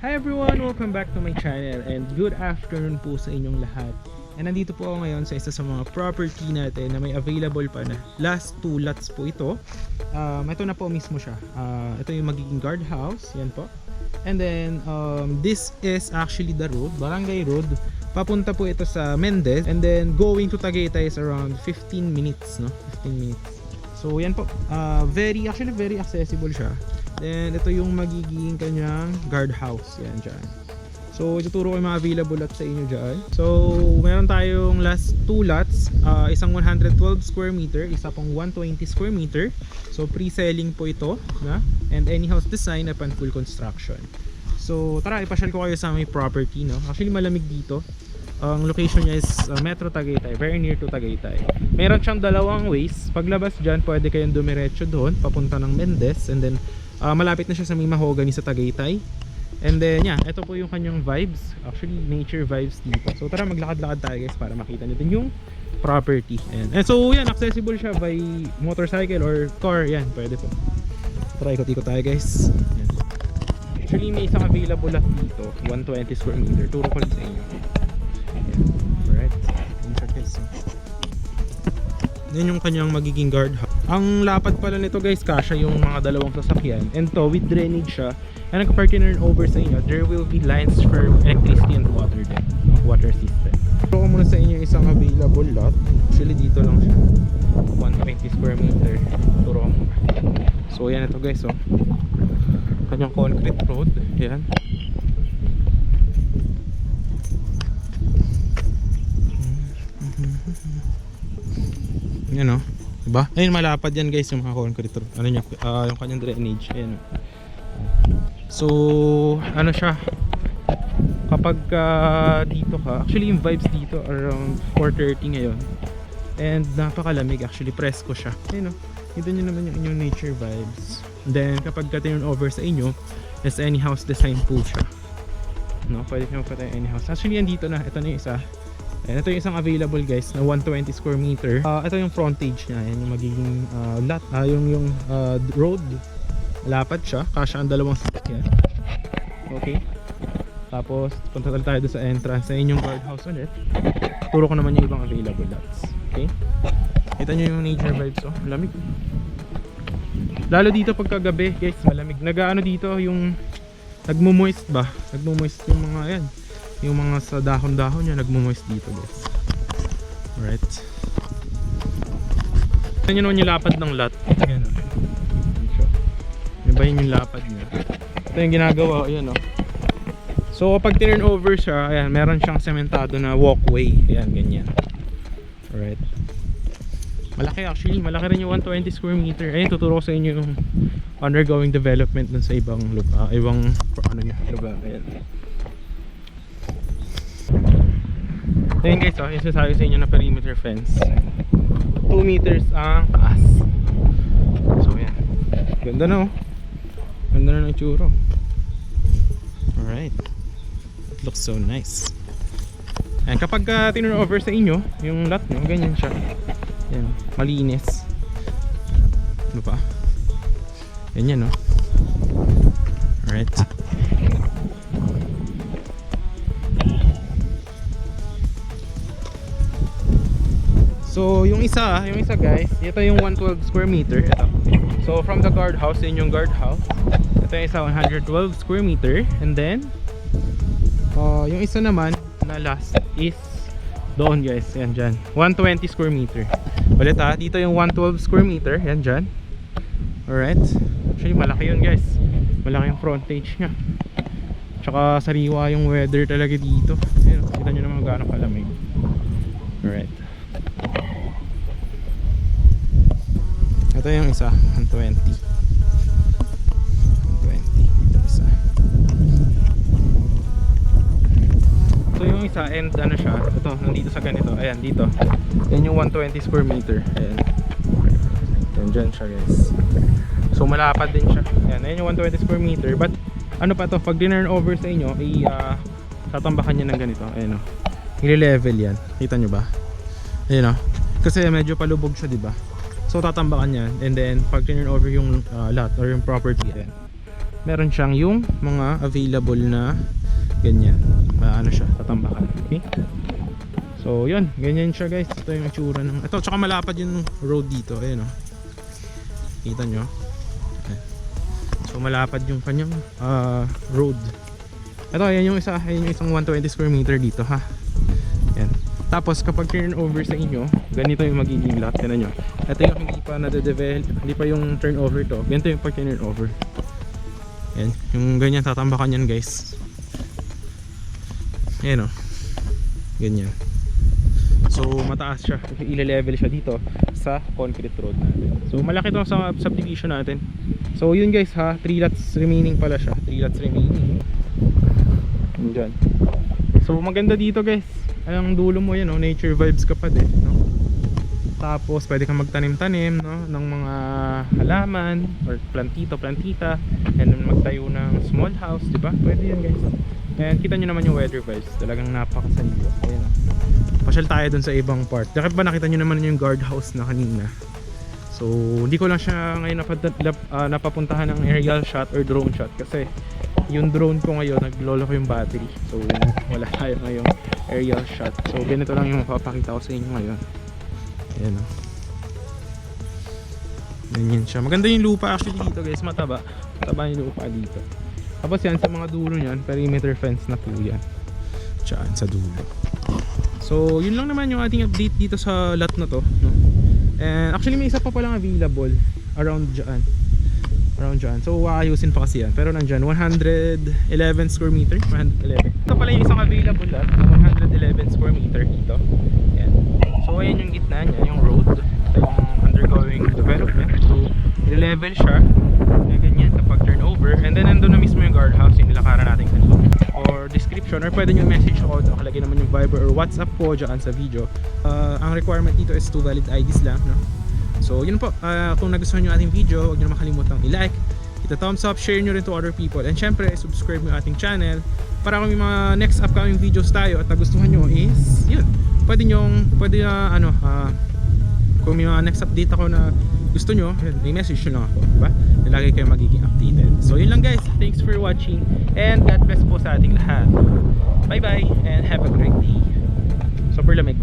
Hi everyone! Welcome back to my channel and good afternoon po sa inyong lahat. And nandito po ako ngayon sa isa sa mga property natin na may available pa na last 2 lots po ito. Ito na po mismo siya. Ito yung magiging guardhouse, yan po. And then this is actually the road, Barangay Road. Papunta po ito sa Mendez and then going to Tagaytay is around 15 minutes, no? 15 minutes. So yan po, very accessible siya. Then ito yung magiging kanyang guardhouse, yan dyan. So ituturo ko yung mga available lots sa inyo dyan. So meron tayong last 2 lots, isang 112 square meter, isa pong 120 square meter. So pre-selling po ito na, and any house design upon full construction. So tara, ipasyal ko kayo sa may property, no? Actually malamig dito. Ang location niya is Metro Tagaytay, very near to Tagaytay. Meron siyang dalawang ways. Paglabas dyan, pwede kayong dumiretso doon, papunta ng Mendez, and then malapit na siya sa may Mahogany sa Tagaytay. And then yeah, ito po yung kanyang vibes. Actually nature vibes dito. So tara, maglakad-lakad tayo guys para makita natin yung property. And so yan, accessible siya by motorcycle or car. Yan, pwede po. Tara, ikot-ikot tayo guys. Yan. Actually may isang available lot dito, 120 square meter. Turo ko lang sa inyo. Alright, yan yung kanyang magiging guardhouse. Ang lapad pala nito guys, kasya yung mga dalawang sasakyan. And to, with drainage siya. And nagka-partner over sa inyo, there will be lines for electricity and water din, water system. Turo ko muna sa inyo isang available lot. Actually dito lang siya, 120 square meter. Turo ko muna. So yan ito guys, oh. Kanyang concrete road, yan. Yan o, diba? Ayun, malapad yan guys yung mga concrete road. Ano niya, yung kanyang drainage. Ayan. So, ano siya, kapag dito ka, actually yung vibes dito around 4:30 ngayon. And napakalamig, actually presko siya. Ayun o, dito nyo naman yung inyong nature vibes. And then kapag ka-turn over sa inyo, is any house design po siya. No, pwede nyo pa tayo any house. Actually yan dito na, ito na yung isa. And ito yung isang available guys na 120 square meter. Ito yung frontage niya. Yan yung magiging lot, yung road. Malapad siya. Kasya ang dalawang sasakyan. Okay. Tapos punta tayo doon sa entrance sa inyong guardhouse ulit. Turo ko naman yung ibang available lots. Okay. Kita nyo yung nature vibes. Oh, malamig. Lalo dito pagkagabi guys, malamig. Nag-ano dito yung nagmo-moist ba? Nagmo-moist yung mga yan. Yung mga sa dahon-dahon niya nagmo-moist dito guys. Alright. Tignan nyo naman yung lapad ng lot. Ayan o. Yan ba yun yung lapad niya? Ito yung ginagawa. Ayan o. So kapag turn over siya, ayan, meron siyang sementado na walkway. Ayan, ganyan. Alright. Malaki actually. Malaki rin yung 120 square meter. Ayan, tuturo ko sa inyo yung undergoing development dun sa ibang lugar. Ano niya, lugar. Ayan. Ayan guys, oh, yung sasabi sa inyo na perimeter fence 2 meters ang taas. So yan, ganda na oh. Ganda na ng itsura. Alright, it looks so nice. Ayan, kapag tinurn over sa inyo yung lot nyo, ganyan siya. Ayan, malinis. Ano pa? Ganyan oh. Alright. So yung isa guys, ito yung 112 square meter, ito. So from the guardhouse, yun yung guardhouse. Ito yung isa 112 square meter, and then yung isa naman na last is doon guys, yan dyan, 120 square meter. Ulit dito yung 112 square meter, yan dyan. Alright, actually malaki yun guys, malaki yung frontage nya. Tsaka sariwa yung weather talaga dito. Ayan, kita nyo naman gaano kalamig. Alright. Ito yung isa, 120. 120, ito isa. So yung isa, and ano siya, ito, nandito sa ganito, ayan, dito. Yan yung 120 square meter, ayan. Yan dyan siya guys. So malapad din siya. Ayan yung 120 square meter. But ano pa to, pag dinurn over sa inyo, tatambakan niya ng ganito, ayan o. I-level yan, kita nyo ba? Ayan o, kasi medyo palubog siya, diba? So tatambakan yan, and then pag turn over yung lot or yung property, yan, meron siyang yung mga available na ganyan, ano siya, tatambakan. Okay, so yun, ganyan siya guys. Ito yung itsura ng ito, tsaka malapad yung road dito, ayun oh, kita nyo. So malapad yung kanyang road. Ito, ayan yung isa, ayan yung isang 120 square meter dito ha. Yan. Tapos kapag turn over sa inyo, ganito yung magiging lot. Tignan nyo, ito yung hindi pa nade-develop, hindi pa yung turnover to. Ganito yung pag turn over. Yan, yung ganyan tatambakan yan guys. Ayan o, ganyan. So mataas siya, ile-level siya dito sa concrete road natin. So malaki itong sa subdivision natin. So yun guys ha, 3 lots remaining pala siya. 3 lots remaining. Diyan. So maganda dito guys, ang dulo mo yan, no? Nature vibes ka pa din, no? Tapos pwede kang magtanim-tanim, no? Ng mga halaman or plantita, and then magtayo ng small house, di ba? Pwede yan guys. And kita nyo naman yung weather vibes, talagang napakasaliwa. Ayan, no? Pasyal tayo dun sa ibang part. Bakit ba nakita nyo naman yung guardhouse na kanina? So hindi ko lang siya ngayon napapuntahan ng aerial shot or drone shot kasi yung drone ko ngayon naglolo ko yung battery, so wala tayo ngayong aerial shot. So ganito lang yung mapapakita ko sa inyo ngayon. Ayan o, ganyan siya. Maganda yung lupa actually dito guys, mataba yung lupa dito. Tapos yan sa mga dulo nyan, perimeter fence na po yan dyan sa dulo. So yun lang naman yung ating update dito sa lot na to, no? And actually may isa pa palang available around dyan. So ayusin pa kasi yan. Pero nandyan 111 square meter, 111. Ito pala yung isang available lot na 111 square meter dito. Yan. So ayan yung gitna niya, yung road. Ito yung undergoing development. So i-level siya, ganyan kapag turnover. And then nandun na mismo yung guardhouse, yung nilakaran natin kanina. Or description, or pwede nyo message ako, nakalagay naman yung Viber or WhatsApp ko dyan sa video. Ang requirement dito is 2 valid IDs lang, no? So yun po, kung nagustuhan nyo ating video, huwag nyo na makalimutang i-like, hit a thumbs up, share nyo rin to other people, and syempre subscribe mo yung ating channel para kung may mga next upcoming videos tayo at nagustuhan nyo is yun, pwede na kung may mga next update ako na gusto nyo, may message nyo lang ako, diba? Lagi kayo magiging updated. So yun lang guys, thanks for watching and God bless po sa ating lahat. Bye bye and have a great day. Super lamig.